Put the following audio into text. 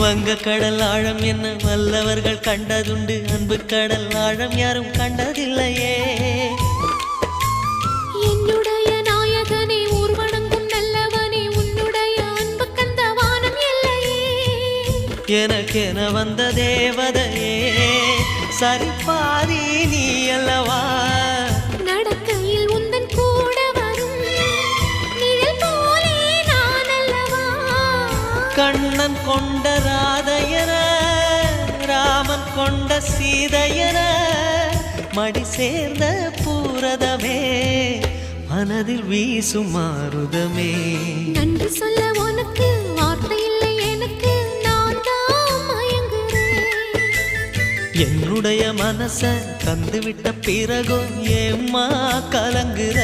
வங்க கடல் ஆழம் என்ன வல்லவர்கள் கண்டதுண்டு, அன்பு கடல் ஆழம் யாரும் கண்டதில்லையே. என்னுடைய நாயகனே ஊர்வணங்கும் நல்லவனே, உன்னுடைய அன்பு கந்த வானம் எல்லையே. எனக்கென வந்த தேவதையே சரிபாதி நீ அல்லவா. நடக்கையில் உந்தன் கூட வரும் நிழல் போலே நான் அல்லவா. கண்ணன் கொண்ட ராதையர ராமன் கொண்ட சீதையர மடி சேர்ந்த பூரதமே மனதில் வீசும் மாருதமே. நன்றி சொல்ல உனக்கு வார்த்தை இல்லை எனக்கு, நான் தான் மயங்குறேன். என்னுடைய மனச தந்துவிட்ட பிறகும் ஏம்மா கலங்குற.